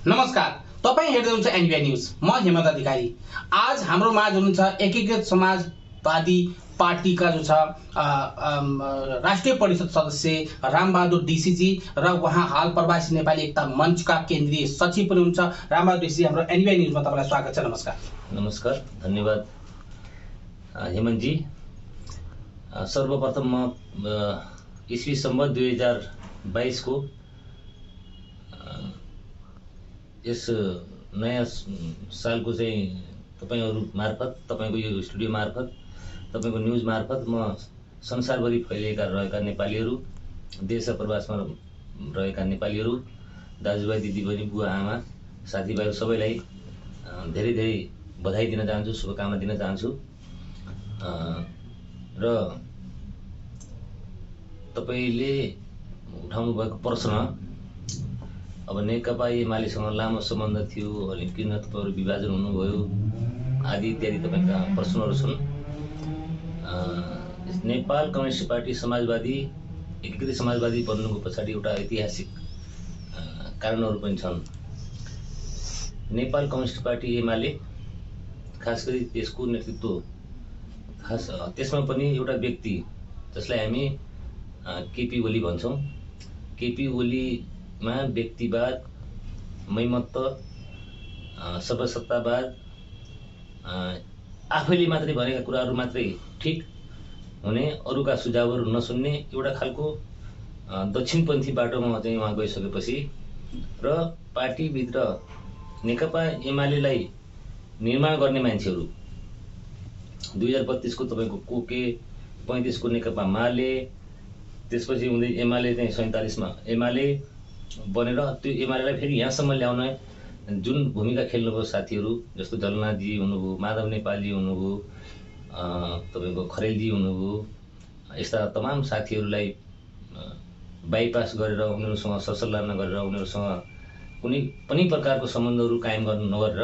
नमस्कार, तपाईं हेर्दै हुनुहुन्छ एनबीआई न्यूज। म हेमन्त अधिकारी। आज हाम्रो माझ हुनुहुन्छ एकीकृत समाजवादी पार्टीका जो छ राष्ट्रिय परिषद सदस्य रामबहादुर डीसीजी र उहाँ हाल प्रवासी नेपाली एकता मञ्चका केन्द्रीय सचिव पनि हुनुहुन्छ। रामबहादुर डीसीजी, हाम्रो एनबीआई न्यूजमा तपाईलाई स्वागत छ। नमस्कार। नमस्कार, धन्यवाद हेमन्तजी। सर्वप्रथम म ईस्वी सम्वत 2022 को यस नयाँ सालको चाहिँ तपाईहरु मार्फत, तपाईको यो स्टुडियो मार्फत, तपाईको न्यूज मार्फत म संसारभरि फैलिएका रहेका नेपालीहरु, देश र प्रवासमा रहेका नेपालीहरु, दाजुभाइ दिदीबहिनी, बुवा आमा, साथीभाइहरु सबैलाई धेरै धेरै बधाई दिन चाहन्छु, शुभकामना दिन चाहन्छु। र तपाईले उठाउनु भएको प्रश्न, अब नेकपा एमालेसँग लामो सम्बन्ध थियो, अनि किन तपाईहरु विभाजन हुनुभयो आदि इत्यादि तपाईका प्रश्नहरु छन्। नेपाल कम्युनिस्ट पार्टी समाजवादी एकीकृत समाजवादी बन्नुको पछाडि एउटा ऐतिहासिक कारणहरु पनि छन्। नेपाल कम्युनिस्ट पार्टी एमाले, खास गरी त्यसको नेतृत्व, खास त्यसमा पनि एउटा व्यक्ति जसलाई हामी केपी ओली भन्छौं। केपी ओलीमा व्यक्तिवाद, मैमत्व, सर्वसत्तावाद, आफैले मात्रै भनेका कुराहरु मात्रै ठीक हुने, अरूका सुझावहरु नसुन्ने एउटा खालको दक्षिणपन्थी बाटोमा चाहिँ उहाँ गइसकेपछि र पार्टीभित्र नेकपा एमालेलाई निर्माण गर्ने मान्छेहरु 2032 को तपाईको कोके, 35 को नेकपा माले, त्यसपछि हुँदै एमाले चाहिँ 47 मा एमाले बनेर त्यो एमालेलाई फेरि यहाँसम्म ल्याउन जुन भूमिका खेल्नुभयो साथीहरु, जस्तो जलनाथजी हुनुभयो, माधव नेपालजी हुनुभयो, तपाईको खरेलजी हुनुभयो, यस्ता तमाम साथीहरुलाई बाइपास गरेर, उनीहरुसँग सरसल्लाह नगरेर, उनीहरुसँग कुनै पनि प्रकारको सम्बन्धहरु कायम गर्न नगरेर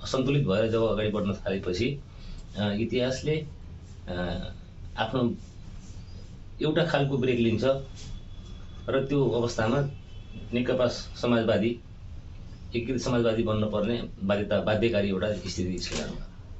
असन्तुलित भएर जब अगाडि बढ्न थालेपछि इतिहासले आफ्नो एउटा खालको ब्रेक लिन्छ र त्यो अवस्थामा नेकपा समाजवादी एकीकृत समाजवादी बन्न पर्ने बाध्यकारी एउटा स्थिति छ।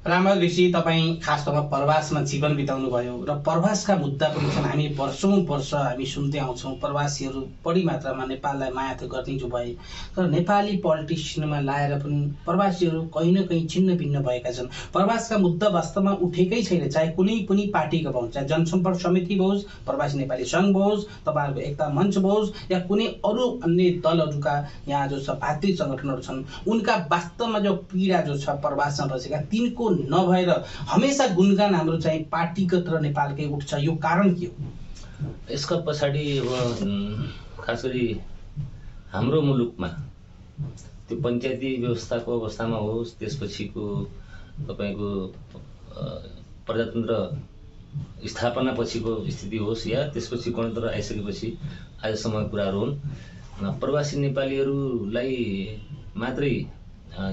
रामबहादुर ऋषि, तपाईं खास तौरमा प्रवासमा जीवन बिताउनु भयो र प्रवासका मुद्दा पनि छन्। हामी वर्ष हामी सुन्दै आउँछौँ, प्रवासीहरू बढी मात्रामा नेपाललाई माया त गर्ने जो भए, तर नेपाली पोलिटिसियनमा लाएर पनि प्रवासीहरू कहीँ न कहीँ छिन्न भिन्न भएका छन्। प्रवासका मुद्दा वास्तवमा उठेकै छैन, चाहे कुनै पनि पार्टीको होस्, चाहे जनसम्पर्क समिति होस्, प्रवासी नेपाली सङ्घ होस्, तपाईहरुको एकता मञ्च होस्, या कुनै अरू अन्य दलहरूका यहाँ जो छ भातृ संगठनहरू छन्, उनका वास्तवमा जो पीडा जो छ प्रवासमा बसेका तिनको नभएर हमेशा गुणगान हाम्रो चाहिँ पार्टीगत र नेपालकै उठ्छ। यो कारण के हो? यसका पछाडि खास गरी हाम्रो मुलुकमा त्यो पञ्चायती व्यवस्थाको अवस्थामा होस्, त्यसपछिको तपाईको प्रजातन्त्र स्थापना पछिको स्थिति होस्, या त्यसपछि गणतन्त्र आइसकेपछि आजसम्म कुराहरु हुन्, प्रवासी नेपालीहरुलाई मात्रै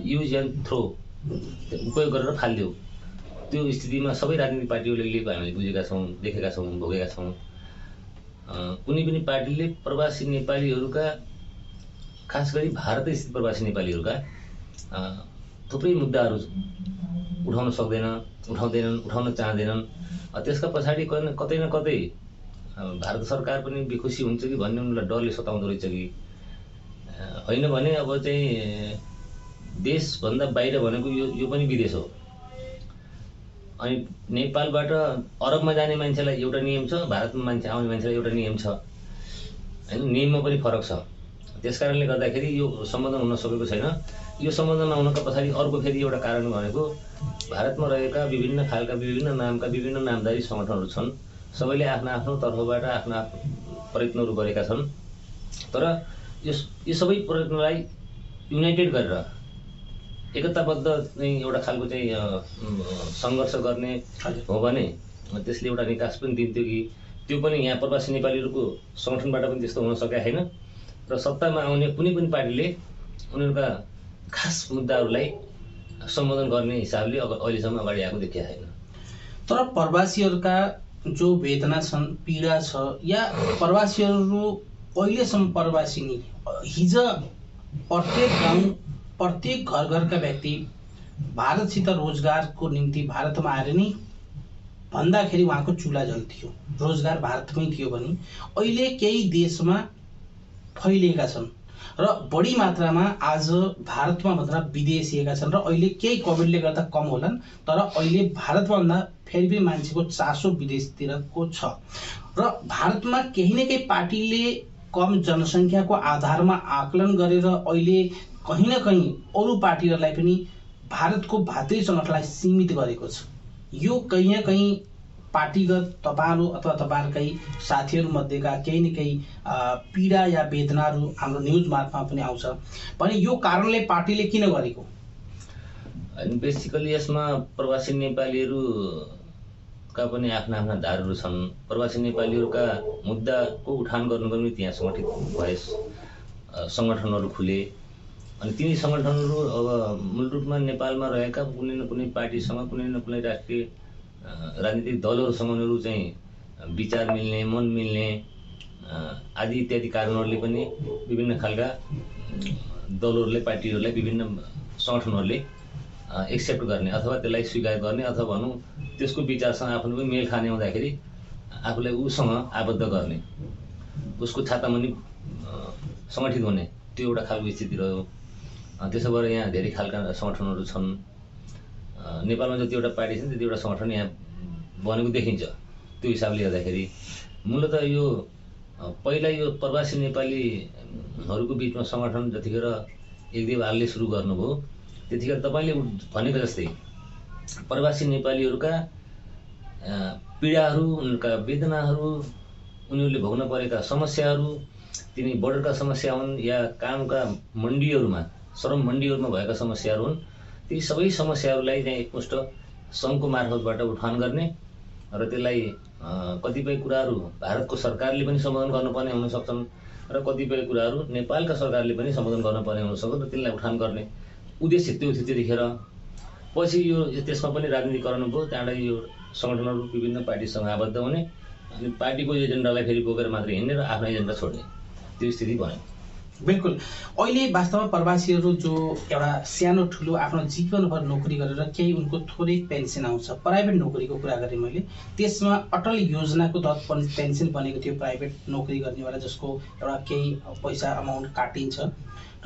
युज एन्ड थ्रो उपयोग गरेर फाल्दियो, त्यो स्थितिमा सबै राजनीतिक पार्टीहरूले लिएको हामीले बुझेका छौँ, देखेका छौँ, भोगेका छौँ। कुनै पनि पार्टीले प्रवासी नेपालीहरूका, खास गरी भारतै स्थित प्रवासी नेपालीहरूका थुप्रै मुद्दाहरू उठाउन सक्दैन, उठाउँदैनन्, उठाउन चाहँदैनन्। त्यसका पछाडि कतै न कतै भारत सरकार पनि बेखुसी हुन्छ कि भन्ने उनीलाई डरले सताउँदो रहेछ कि होइन भने अब चाहिँ देशभन्दा बाहिर भनेको यो पनि विदेश हो। अनि नेपालबाट अरबमा जाने मान्छेलाई एउटा नियम छ, भारतमा मान्छे आउने मान्छेलाई एउटा नियम छ, हैन, नियममा पनि फरक छ। त्यसकारणले गर्दाखेरि यो सम्बन्धन हुन सकेको छैन। यो सम्बन्धन नहुनका पछाडि अर्को फेरि एउटा कारण भनेको भारतमा रहेका विभिन्न खालका, विभिन्न नामका, विभिन्न नामधारी संगठनहरू छन्। सबैले आफ्नो आफ्नो तर्फबाट आफ्नो आफ्नो प्रयत्नहरू गरेका छन्, तर यो सबै प्रयत्नलाई युनाइटेड गरेर एकताबद्ध चाहिँ एउटा खालको चाहिँ संघर्ष गर्ने हो भने त्यसले एउटा निकास पनि दिन्थ्यो कि त्यो पनि यहाँ प्रवासी नेपालीहरूको संगठनबाट पनि त्यस्तो हुन सकेको छैन र सत्तामा आउने कुनै पनि पार्टीले उनीहरूका खास मुद्दाहरूलाई सम्बोधन गर्ने हिसाबले अहिलेसम्म अगाडि आएको देखिएको छैन। तर प्रवासीहरूका जो वेदना छन्, पीडा छ, या प्रवासीहरू अहिलेसम्म प्रवासी नि हिजो प्रत्येक गाउँ प्रत्येक घरका व्यक्ति भारतसित रोजगारको निम्ति भारतमा आएर नि भन्दाखेरि उहाँको चुला जल्थ्यो, रोजगार भारतमै थियो भने अहिले केही देशमा फैलिएका छन् र बढी मात्रामा आज भारतमा भन्दा विदेशिएका छन् र अहिले केही कोभिडले गर्दा कम होलान्, तर अहिले भारतमा भन्दा फेरि पनि मान्छेको चासो विदेशतिरको छ र भारतमा केही न केही पार्टीले कम जनसङ्ख्याको आधारमा आकलन गरेर अहिले कहीँ न कहीँ अरू पार्टीहरूलाई पनि भारतको भातृ सङ्गठनलाई सीमित गरेको छ। यो कहीँ न कहीँ पार्टीगत तपाईँहरू अथवा तपाईँहरूकै साथीहरू मध्येका केही न केही पीडा या वेदनाहरू हाम्रो न्युज मार्फतमा पनि आउँछ भने यो कारणले पार्टीले किन गरेको? बेसिकली यसमा प्रवासी नेपालीहरूका पनि आफ्ना आफ्ना धारहरू छन्। प्रवासी नेपालीहरूका मुद्दाको उठान गर्नुको निम्ति यहाँ सङ्गठित भए सङ्गठनहरू खुले अनि तिनी सङ्गठनहरू अब मूल रूपमा नेपालमा रहेका कुनै न कुनै पार्टीसँग कुनै न कुनै राष्ट्रिय राजनीतिक दलहरूसँग उनीहरू चाहिँ विचार मिल्ने, मन मिल्ने आदि इत्यादि कारणहरूले पनि विभिन्न खालका दलहरूले, पार्टीहरूलाई, विभिन्न सङ्गठनहरूले एक्सेप्ट गर्ने अथवा त्यसलाई स्वीकार गर्ने अथवा भनौँ त्यसको विचारसँग आफ्नो पनि मेल खाने हुँदाखेरि आफूलाई उसँग आबद्ध गर्ने, उसको छातामुनि सङ्गठित हुने, त्यो एउटा खालको स्थिति रह्यो। त्यसो भएर यहाँ धेरै खालका सङ्गठनहरू छन्। नेपालमा जतिवटा पार्टी छन् त्यतिवटा सङ्गठन यहाँ बनेको देखिन्छ। त्यो हिसाबले हेर्दाखेरि मूलत यो पहिला यो प्रवासी नेपालीहरूको बिचमा सङ्गठन जतिखेर एकदेव आलले सुरु गर्नुभयो त्यतिखेर तपाईँले भनेको जस्तै प्रवासी नेपालीहरूका पीडाहरू, उनका वेदनाहरू, उनीहरूले भोग्न परेका समस्याहरू, तिनी बोर्डरका समस्या हुन् या कामका मण्डीहरूमा, श्रम मण्डीहरूमा भएका समस्याहरू हुन्, ती सबै समस्याहरूलाई चाहिँ एकमुष्ट सङ्घको मार्फतबाट उठान गर्ने र त्यसलाई कतिपय कुराहरू भारतको सरकारले पनि सम्बोधन गर्नुपर्ने हुन सक्छन् र कतिपय कुराहरू नेपालका सरकारले पनि सम्बोधन गर्नुपर्ने हुन सक्छन् र त्यसलाई उठान गर्ने उद्देश्य त्यो थियो त्यतिखेर। पछि यो त्यसमा पनि राजनीतिकरण भयो, त्यहाँबाट यो सङ्गठनहरू विभिन्न पार्टीसँग आबद्ध हुने अनि पार्टीको एजेन्डालाई फेरि बोकेर मात्र हिँड्ने र आफ्नो एजेन्डा छोड्ने त्यो स्थिति भयो। बिल्कुल। अहिले वास्तवमा प्रवासीहरू जो एउटा सानो ठुलो आफ्नो जीवनभर नोकरी गरेर केही उनको थोरै पेन्सन आउँछ, प्राइभेट नोकरीको कुरा गरेँ मैले, त्यसमा अटल योजनाको तहत पेन्सन बनेको थियो प्राइभेट नोकरी गर्नेवाला, जसको एउटा केही पैसा अमाउन्ट काटिन्छ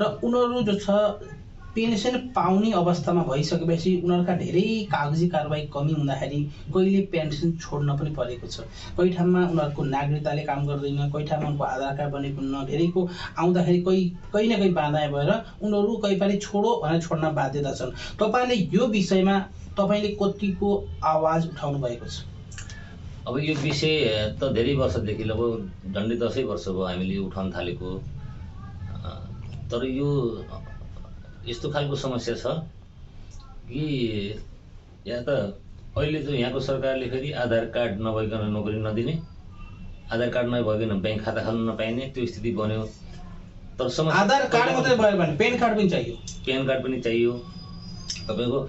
र उनीहरू जो छ पेन्सन पाउने अवस्थामा भइसकेपछि उनीहरूका धेरै कागजी कारबाही कमी हुँदाखेरि कहिले पेन्सन छोड्न पनि परेको छ। कोही ठाउँमा उनीहरूको नागरिकताले काम गर्दैन, कोही ठाउँमा उनको आधार कार्ड बनेको हुन्न, धेरैको आउँदाखेरि कहीँ न कहीँ बाधा भएर उनीहरू कहीँ पालि छोडो भनेर छोड्न बाध्यता छन्। तपाईँले यो विषयमा तपाईँले कतिको आवाज उठाउनु भएको छ? अब यो विषय त धेरै वर्षदेखि लगभग झन्डै 10 वर्ष भयो हामीले उठाउन थालेको, तर यो यस्तो खालको समस्या छ कि या त अहिले चाहिँ यहाँको सरकारले फेरि आधार कार्ड नभइकन नोकरी नदिने, आधार कार्ड नभइकन ब्याङ्क खाता खोल्न नपाइने त्यो स्थिति बन्यो। तर समस्या आधार कार्ड मात्रै भयो भने पेन कार्ड पनि चाहियो, पेन कार्ड पनि चाहियो तपाईँको।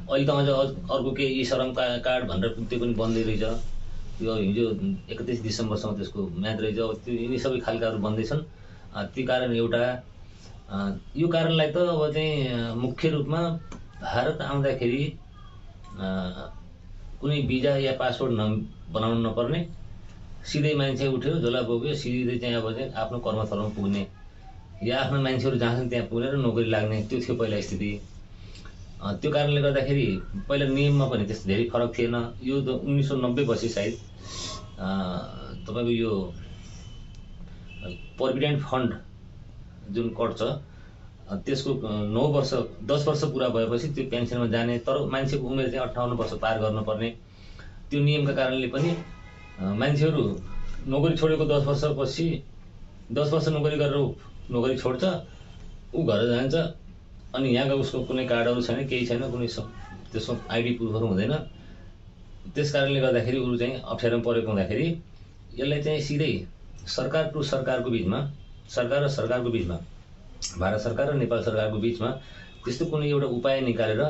अहिले त अझ अर्को के ई श्रम कार्ड भनेर त्यो पनि बन्दै रहेछ, यो हिजो 31 डिसेम्बरसम्म त्यसको म्याद रहेछ। त्यो यिनी सबै खालकाहरू बन्दैछन्। त्यो कारण एउटा यो कारणलाई त अब चाहिँ मुख्य रूपमा भारत आउँदाखेरि कुनै भिजा या पासपोर्ट बनाउनु नपर्ने, सिधै मान्छे उठ्यो झोला बोक्यो सिधै चाहिँ अब चाहिँ आफ्नो कर्मस्थलमा पुग्ने या आफ्ना मान्छेहरू जहाँ छन् त्यहाँ पुगेर नोकरी लाग्ने, त्यो थियो पहिला स्थिति। त्यो कारणले गर्दाखेरि पहिला नियममा पनि त्यस्तो धेरै फरक थिएन। यो त 1990 पछि सायद तपाईँको यो प्रोभिडेन्ट फन्ड जुन कट्छ त्यसको 10 वर्ष पुरा भएपछि त्यो पेन्सनमा जाने, तर मान्छेको उमेर चाहिँ 58 वर्ष पार गर्नुपर्ने त्यो नियमका कारणले पनि मान्छेहरू नोकरी छोडेको 10 वर्षपछि 10 वर्ष नोकरी गरेर नोकरी छोड्छ, ऊ घर जान्छ अनि यहाँको उसको कुनै कार्डहरू छैन, केही छैन, कुनै त्यसको आइडी प्रुफहरू हुँदैन। त्यस कारणले गर्दाखेरि ऊ चाहिँ अप्ठ्यारोमा परेको हुँदाखेरि यसलाई चाहिँ सिधै सरकार टु सरकारको बिचमा, सरकार र सरकारको बिचमा, भारत सरकार र नेपाल सरकारको बिचमा त्यस्तो कुनै एउटा उपाय निकालेर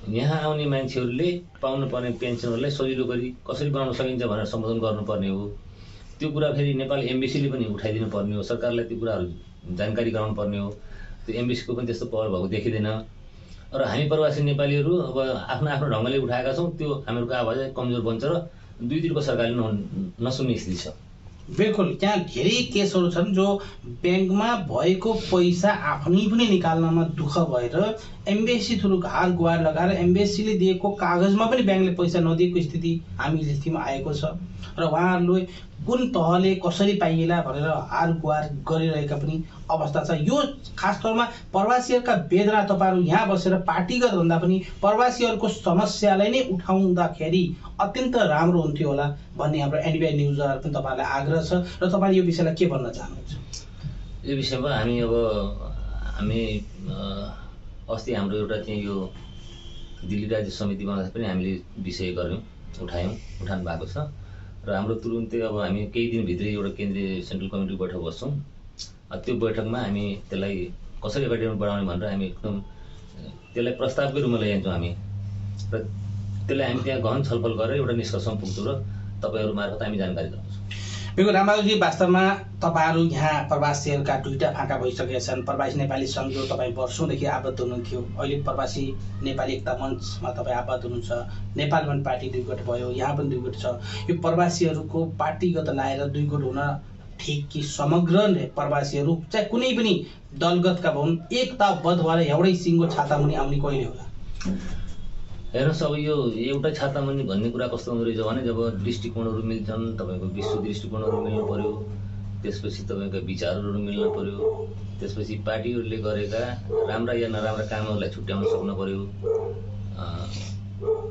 यहाँ आउने मान्छेहरूले पाउनुपर्ने पेन्सनहरूलाई सजिलो गरी कसरी बनाउन सकिन्छ भनेर सम्बोधन गर्नुपर्ने हो। त्यो कुरा फेरि नेपाल एम्बेसीले पनि उठाइदिनु पर्ने हो, सरकारलाई त्यो कुराहरू जानकारी गराउनु पर्ने हो त्यो एम्बेसीको पनि त्यस्तो पहल भएको देखिँदैन र हामी प्रवासी नेपालीहरू अब आफ्नो आफ्नो ढङ्गले उठाएका छौँ। त्यो हामीहरूको आवाज कमजोर बन्छ र दुईतिरको सरकारले नसुन्ने स्थिति छ। बिल्कुल, त्यहाँ धेरै केसहरू छन् जो ब्याङ्कमा भएको पैसा आफ्नै पनि निकाल्नमा दुःख भएर एम्बेसी थ्रु हार गुहार लगाएर एम्बेसीले दिएको कागजमा पनि ब्याङ्कले पैसा नदिएको स्थिति हामी स्थितिमा आएको छ र उहाँहरूले कुन तहले कसरी पाइएला भनेर हार गुहार गरिरहेका पनि अवस्था छ। यो खास तौरमा प्रवासीहरूका वेदना तपाईँहरू यहाँ बसेर पार्टीगत भन्दा पनि प्रवासीहरूको समस्यालाई नै उठाउँदाखेरि अत्यन्त राम्रो हुन्थ्यो होला भन्ने हाम्रो एनबिआई न्युजबाट पनि तपाईँहरूलाई आग्रह छ र तपाईँले यो विषयलाई के भन्न चाहनुहुन्छ? यो विषयमा हामी अस्ति हाम्रो एउटा चाहिँ यो दिल्ली राज्य समितिमा पनि हामीले विषय उठाउनु भएको छ र हाम्रो तुरुन्तै अब हामी केही दिनभित्रै एउटा केन्द्रीय सेन्ट्रल कमिटी बैठक बस्छौँ। त्यो बैठकमा हामी त्यसलाई कसरी अगाडि बढाउने भनेर हामी एकदम त्यसलाई प्रस्तावकै रूपमा लैजान्छौँ हामी र त्यसलाई हामी त्यहाँ गहन छलफल गरेर एउटा निष्कर्षमा पुग्छौँ र तपाईँहरू मार्फत हामी जानकारी गराउँछौँ। बिल्कुल रामबहादुरजी, वास्तवमा तपाईँहरू यहाँ प्रवासीहरूका दुईवटा फाँका भइसकेका छन्। प्रवासी नेपाली सङ्घ जो तपाईँ वर्षौँदेखि आबद्ध हुनुहुन्थ्यो, अहिले प्रवासी नेपाली एकता मञ्चमा तपाईँ आबद्ध हुनुहुन्छ। नेपाल पनि पार्टी दुई गुट भयो, यहाँ पनि दुई गुट छ। यो प्रवासीहरूको पार्टीगत लाएर दुई गुट हुन ठिक कि समग्र प्रवासीहरू चाहे कुनै पनि दलगतका भउन् एकताबद्ध भएर एउटै सिङ्गो छाता मुनि आउने कहिले होला? हेर्नुहोस्, अब यो एउटै छाता मुनि भन्ने कुरा कस्तो हुँदो रहेछ भने जब दृष्टिकोणहरू मिल्छन्, तपाईँको विश्व दृष्टिकोणहरू मिल्नु पर्यो, त्यसपछि तपाईँका विचारहरू मिल्नु पर्यो, त्यसपछि पार्टीहरूले गरेका राम्रा या नराम्रा कामहरूलाई छुट्याउन सक्नु पर्यो।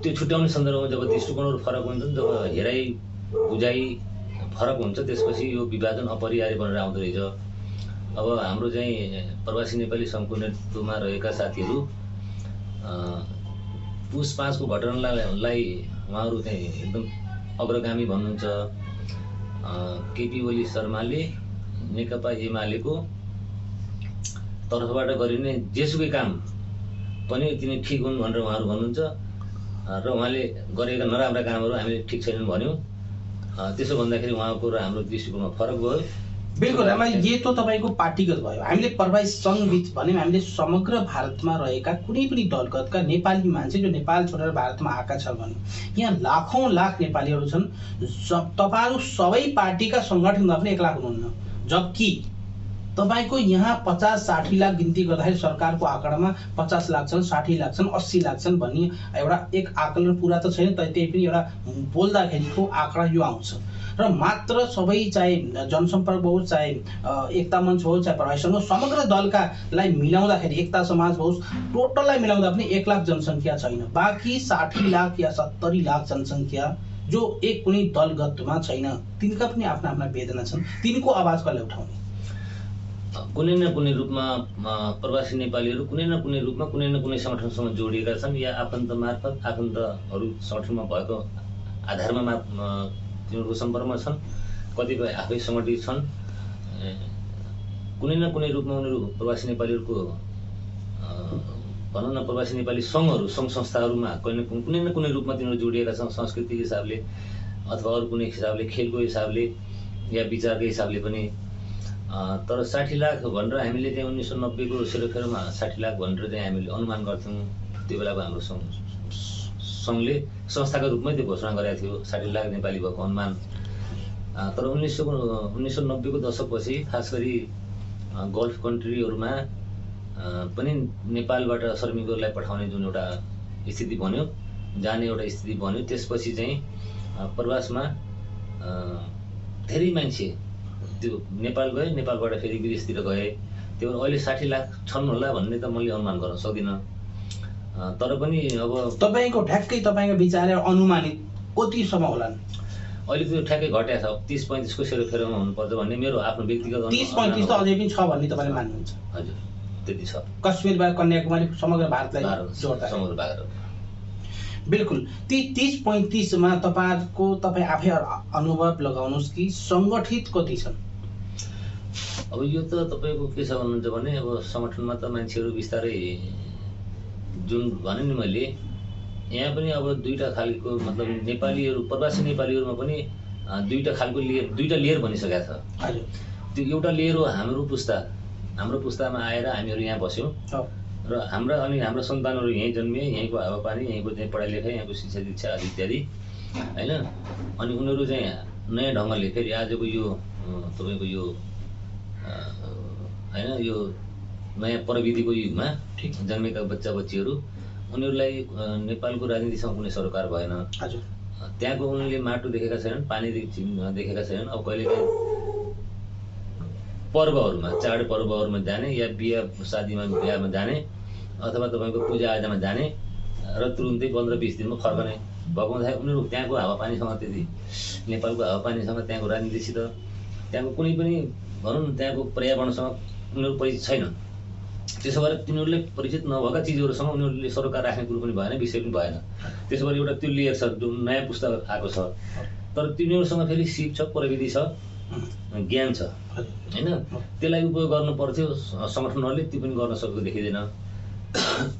त्यो छुट्याउने सन्दर्भमा जब दृष्टिकोणहरू फरक हुन्छन्, जब हेराइ बुझाइ फरक हुन्छ, त्यसपछि यो विभाजन अपरिहार्य बनेर आउँदो रहेछ। अब हाम्रो चाहिँ प्रवासी नेपाली सङ्घको नेतृत्वमा रहेका साथीहरू पुस 5 को घटनालाई उहाँहरू चाहिँ एकदम अग्रगामी भन्नुहुन्छ। केपी ओली शर्माले नेकपा एमालेको तर्फबाट गरिने जेसुकै काम पनि तिनी ठिक हुन् भनेर उहाँहरू भन्नुहुन्छ र उहाँले गरेका नराम्रा कामहरू हामीले ठिक छैनन् भन्यौँ। त्यसो भन्दाखेरि उहाँको र हाम्रो दृष्टिकोणमा फरक भयो। बिल्कुल, यो त तपाईँको पार्टीगत भयो। हामीले प्रवासी सङ्घ बिच भन्यौँ, हामीले समग्र भारतमा रहेका कुनै पनि दलगतका नेपाली मान्छे जो नेपाल छोडेर भारतमा आएका छन् भने यहाँ लाखौँ लाख नेपालीहरू छन्। तपाईँहरू सबै पार्टीका सङ्गठनमा पनि 1 लाख हुनुहुन्न, जबकि तपाईँको यहाँ 50-60 लाख गिन्ती गर्दाखेरि सरकारको आँकडामा 50 लाख छन्, 60 लाख छन्, 80 लाख छन् भन्ने एउटा एक आकलन पुरा त छैन, त्यही पनि एउटा बोल्दाखेरिको आँकडा यो आउँछ र मात्र सबै चाहे जनसम्पर्क होस्, चाहे एकता मञ्च होस्, चाहे प्रवासी सङ्घ, समग्र दलकालाई मिलाउँदाखेरि एकता समाज होस्, टोटललाई मिलाउँदा पनि 1 लाख जनसङ्ख्या छैन। बाँकी 60 लाख या 70 लाख जनसङ्ख्या जो एक कुनै दलगतमा छैन, तिनका पनि आफ्ना आफ्ना वेदना छन्। तिनको आवाज कसले उठाउने? कुनै न कुनै रूपमा प्रवासी नेपालीहरू कुनै न कुनै रूपमा कुनै न कुनै सङ्गठनसँग जोडिएका छन् या आफन्त मार्फत आफन्तहरू सङ्गठनमा भएको आधारमा तिनीहरूको सम्पर्कमा छन्, कतिपय आफै सङ्गठित छन्। कुनै न कुनै रूपमा उनीहरू प्रवासी नेपालीहरूको भनौँ न प्रवासी नेपाली सङ्घहरू सङ्घ संस्थाहरूमा कुनै न कुनै रूपमा तिनीहरू जोडिएका छन्, सांस्कृतिक हिसाबले अथवा अरू कुनै हिसाबले, खेलको हिसाबले या विचारको हिसाबले पनि। तर 60 लाख भनेर हामीले चाहिँ 1990 को सेरोफेरोमा 60 लाख भनेर चाहिँ हामीले अनुमान गर्थ्यौँ। त्यो बेलाको हाम्रो सङ्घले संस्थाको रूपमै त्यो घोषणा गरेको थियो 60 लाख नेपाली भएको अनुमान। तर 1990 को दशकपछि खास गरी गल्फ कन्ट्रीहरूमा पनि नेपालबाट श्रमिकहरूलाई पठाउने जुन एउटा स्थिति बन्यो, जाने एउटा स्थिति बन्यो, त्यसपछि चाहिँ प्रवासमा धेरै मान्छे त्यो नेपाल गए, नेपालबाट फेरि विदेशतिर गए। त्यो अहिले 60 लाख छन् होला भन्ने त मैले अनुमान गर्न सक्दिनँ। तर पनि अब तपाईँको ठ्याक्कै तपाईँको विचार अनुमानित कतिसम्म होलान्? अहिले त्यो ठ्याक्कै घट्या छ, 30-35 को सेरोफेरोमा हुनुपर्छ भन्ने मेरो आफ्नो व्यक्तिगत 30-35 त अझै पनि छ भन्ने तपाईँले मान्नुहुन्छ? हजुर, त्यति छ। कश्मीरबाट कन्याकुमारी समग्र भारतलाई जोड्दा समग्र भारत। बिल्कुल, ती 30-35 मा तपाईँ आफै अनुभव लगाउनुहोस् कि सङ्गठित कति छन्? अब यो त तपाईँको के छ भन्नुहुन्छ भने अब सङ्गठनमा त मान्छेहरू बिस्तारै जुन भने नि मैले यहाँ पनि अब दुईटा खालको मतलब नेपालीहरू प्रवासी नेपालीहरूमा पनि दुईटा खालको लेयर, दुईटा लेयर बनिसकेको छ। हजुर, त्यो एउटा लेयर हो हाम्रो पुस्ता, हाम्रो पुस्तामा आएर हामीहरू यहाँ बस्यौँ हो। र हाम्रो सन्तानहरू यहीँ जन्मिए, यहीँको हावापानी, यहीँको चाहिँ पढाइ लेखाइ, यहाँको शिक्षा दीक्षा आदि इत्यादि होइन। अनि उनीहरू चाहिँ नयाँ ढङ्गले फेरि आजको यो तपाईँको यो होइन यो नयाँ प्रविधिको युगमा जन्मेका बच्चा बच्चीहरू, उनीहरूलाई नेपालको राजनीतिसँग कुनै सरोकार भएन। हजुर। त्यहाँको उनीहरूले माटो देखेका छैनन्, पानी देखेका छैनन्। अब कहिलेकाहीँ पर्वहरूमा, चाड पर्वहरूमा जाने या बिहामा जाने अथवा तपाईँको पूजाआजामा जाने र तुरुन्तै 15-20 दिनमा फर्कने भएको हुँदाखेरि उनीहरू त्यहाँको हावापानीसँग त्यति नेपालको हावापानीसँग, त्यहाँको राजनीतिसित, त्यहाँको कुनै पनि भनौँ न त्यहाँको पर्यावरणसँग उनीहरू परिचित छैनन्। त्यसो भएर तिनीहरूले परिचित नभएका चिजहरूसँग उनीहरूले सरोकार राख्ने कुरो पनि भएन, विषय पनि भएन। त्यसो भएर एउटा त्यो लेयर छ, जुन नयाँ पुस्ता आएको छ, तर तिनीहरूसँग फेरि सिप छ, प्रविधि छ, ज्ञान छ होइन। त्यसलाई उपयोग गर्नु पर्थ्यो सङ्गठनहरूले, त्यो पनि गर्न सकेको देखिँदैन।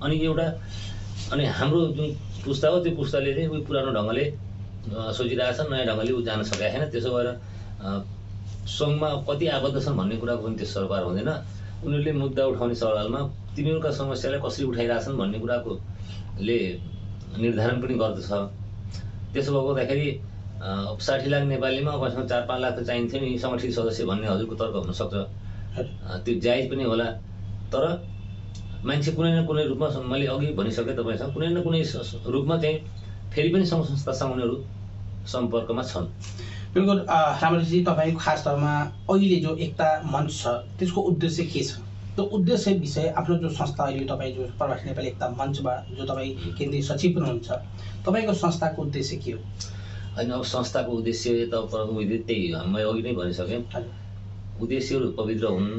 अनि हाम्रो जुन पुस्ता हो त्यो पुस्ताले चाहिँ उही पुरानो ढङ्गले सोचिरहेछ, नयाँ ढङ्गले ऊ जान सकेको छैन। त्यसो भएर सङ्घमा कति आबद्ध छन् भन्ने कुराको पनि त्यस सरोकार हुँदैन। उनीहरूले मुद्दा उठाउने सवालमा तिनीहरूका समस्यालाई कसरी उठाइरहेछन् भन्ने कुराको ले निर्धारण पनि गर्दछ। त्यसो भएको हुँदाखेरि 60 लाख नेपालीमा उहाँसँग 4-5 लाख त चाहिन्थ्यो नि सङ्गठित सदस्य भन्ने हजुरको तर्क हुनसक्छ। त्यो जायज पनि होला। तर मान्छे कुनै न कुनै रूपमा, मैले अघि भनिसकेँ तपाईँसँग, कुनै न कुनै रूपमा चाहिँ फेरि पनि सङ्घ संस्थासँग उनीहरू सम्पर्कमा छन्। बिल्कुल रामराजी, तपाईँको खास तौरमा अहिले जो एकता मञ्च छ त्यसको उद्देश्य के छ? त्यो उद्देश्य विषय आफ्नो जो संस्था अहिले तपाईँ जो प्रवासी नेपाली एकता मञ्चबाट जो तपाईँ केन्द्रीय सचिव हुनुहुन्छ, तपाईँको संस्थाको उद्देश्य के हो? होइन, अब संस्थाको उद्देश्य त त्यही हो, मैले अघि नै भनिसकेँ। उद्देश्यहरू पवित्र हुन्।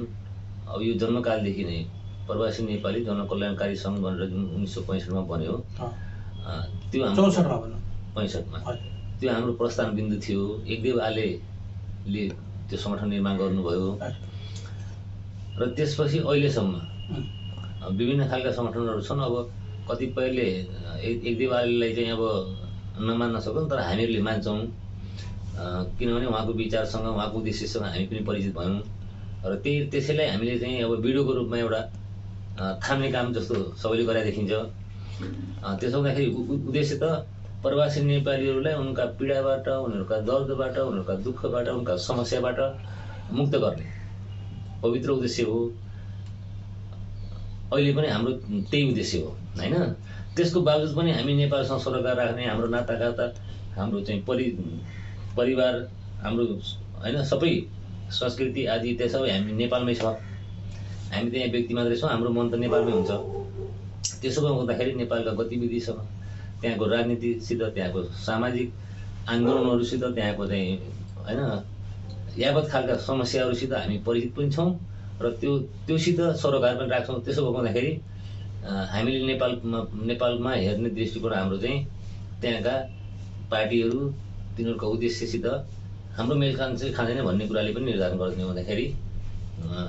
अब यो जन्मकालदेखि नै प्रवासी नेपाली जनकल्याणकारी सङ्घ भनेर जुन 1965 मा बन्यो, त्यो 64 मा त्यो हाम्रो प्रस्थान बिन्दु थियो। एकदेव आलेले त्यो सङ्गठन निर्माण गर्नुभयो र त्यसपछि अहिलेसम्म विभिन्न खालका सङ्गठनहरू छन्। अब कतिपयले एकदेव आलेलाई चाहिँ अब नमान्न सक्छौँ, तर हामीहरूले मान्छौँ, किनभने उहाँको विचारसँग, उहाँको उद्देश्यसँग हामी पनि परिचित भयौँ र त्यसैलाई हामीले चाहिँ अब भिडियोको रूपमा एउटा थाम्ने काम जस्तो सबैले गरेर देखिन्छ। त्यसो हुँदाखेरि उद्देश्य त प्रवासी नेपालीहरूलाई उनका पीडाबाट, उनीहरूका दर्दबाट, उनीहरूका दुःखबाट, उनका समस्याबाट मुक्त गर्ने पवित्र उद्देश्य हो। अहिले पनि हाम्रो त्यही उद्देश्य हो होइन। त्यसको बावजुद पनि हामी नेपालसँग सरोकार राख्ने, हाम्रो नातागाता, हाम्रो चाहिँ परिवार, हाम्रो होइन सबै संस्कृति आदि त्यो सबै हामी नेपालमै छ। हामी त यहाँ व्यक्ति मात्रै छौँ, हाम्रो मन त नेपालमै हुन्छ। त्यसो हुँदाखेरि नेपालका गतिविधिसँग, त्यहाँको राजनीतिसित, त्यहाँको सामाजिक आन्दोलनहरूसित, त्यहाँको चाहिँ होइन यावत खालका समस्याहरूसित हामी परिचित पनि छौँ र त्योसित सरोकार पनि राख्छौँ। त्यसो भएको हुँदाखेरि हामीले नेपालमा हेर्ने दृष्टिकोण हाम्रो चाहिँ त्यहाँका पार्टीहरू, तिनीहरूका उद्देश्यसित हाम्रो मेल खाँदैन भन्ने कुराले पनि निर्धारण गर्ने हुँदाखेरि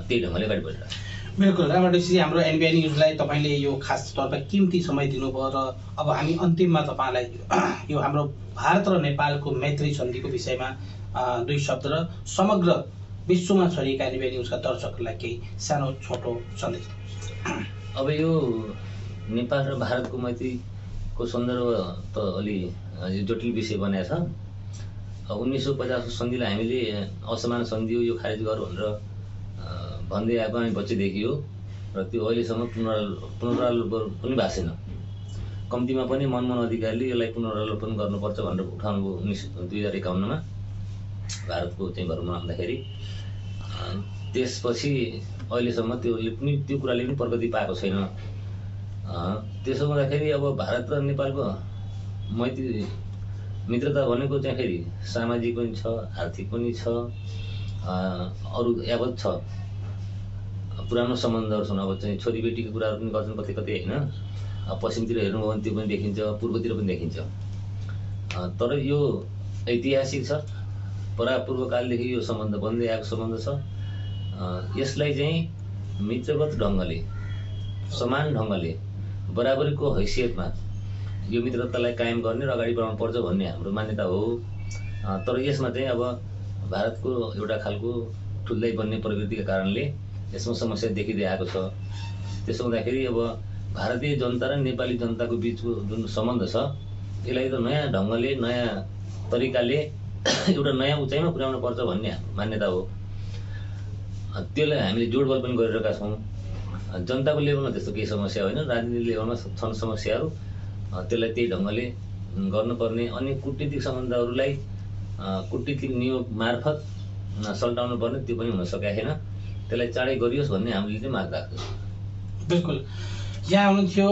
त्यही ढङ्गले अगाडि बढिरहेको छ। बिल्कुल रामराजी, हाम्रो एनबिआई न्युजलाई तपाईँले यो खास तौरमा किम्ती समय दिनुभयो र अब हामी अन्तिममा तपाईँलाई यो हाम्रो भारत र नेपालको मैत्री सन्धिको विषयमा 2 शब्द र समग्र विश्वमा छरिएका एनबिआई न्युजका दर्शकहरूलाई केही सानो छोटो सन्देश। अब यो नेपाल र भारतको मैत्रीको सन्दर्भ त अलि जटिल विषय बनाएको छ। 1950 सन्धिलाई हामीले असमान सन्धि हो, यो खारेज गर भनेर भन्दै आएको हामी बच्चैदेखि हो र त्यो अहिलेसम्म पुनरावलोकन पनि भएको छैन। कम्तीमा पनि मनमोहन अधिकारीले यसलाई पुनरावलोकन गर्नुपर्छ भनेर उठाउनुभयो 2051 मा भारतको चाहिँ भरमा आउँदाखेरि। त्यसपछि अहिलेसम्म त्यो कुराले पनि प्रगति पाएको छैन। त्यसो हुँदाखेरि अब भारत र नेपालको मैत्री मित्रता भनेको चाहिँ फेरि सामाजिक पनि छ, आर्थिक पनि छ, अरू यावत छ, पुरानो सम्बन्धहरू छन्। अब चाहिँ छोरीबेटीको कुराहरू पनि गर्छन् कतै कतै होइन। पश्चिमतिर हेर्नुभयो भने त्यो पनि देखिन्छ, पूर्वतिर पनि देखिन्छ। तर यो ऐतिहासिक छ, परापूर्वकालदेखि यो सम्बन्ध बन्दै आएको सम्बन्ध छ। यसलाई चाहिँ मित्रवत ढङ्गले, समान ढङ्गले, बराबरीको हैसियतमा यो मित्रतालाई कायम गर्ने र अगाडि बढाउनु पर्छ भन्ने हाम्रो मान्यता हो। तर यसमा चाहिँ अब भारतको एउटा खालको ठुल्दै बन्ने प्रवृत्तिका कारणले यसमा समस्या देखिँदै आएको छ। त्यसो हुँदाखेरि अब भारतीय जनता र नेपाली जनताको बिचको जुन सम्बन्ध छ यसलाई त नयाँ ढङ्गले नयाँ तरिकाले एउटा नयाँ उचाइमा पुर्याउनु पर्छ भन्ने हाम्रो मान्यता हो। त्यसलाई हामीले जोडबल पनि गरिरहेका छौँ। जनताको लेभलमा त्यस्तो केही समस्या होइन, राजनीतिक लेभलमा छन् समस्याहरू, त्यसलाई त्यही ढङ्गले गर्नुपर्ने। अनि कूटनीतिक सम्बन्धहरूलाई कूटनीतिक नियोग मार्फत सल्टाउनु पर्ने, त्यो पनि हुन सकेको छैन। त्यसलाई चाँडै गरियोस् भन्ने हामीले चाहिँ माग राख्दछौँ। बिल्कुल। यहाँ हुनुहुन्थ्यो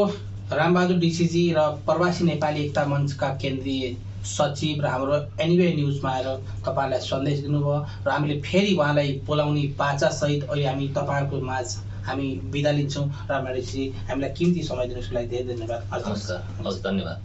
रामबहादुर डीसीजी र प्रवासी नेपाली एकता मञ्चका केन्द्रीय सचिव र हाम्रो एनिवे न्युजमा आएर तपाईँहरूलाई सन्देश दिनुभयो र हामीले फेरि उहाँलाई बोलाउने बाचासहित अहिले हामी तपाईँहरूको माझ हामी बिदा लिन्छौँ। रामबहादुर डीसीजी, हामीलाई किमती समय दिनुको लागि धेरै धन्यवाद। नमस्कार, हस्, धन्यवाद।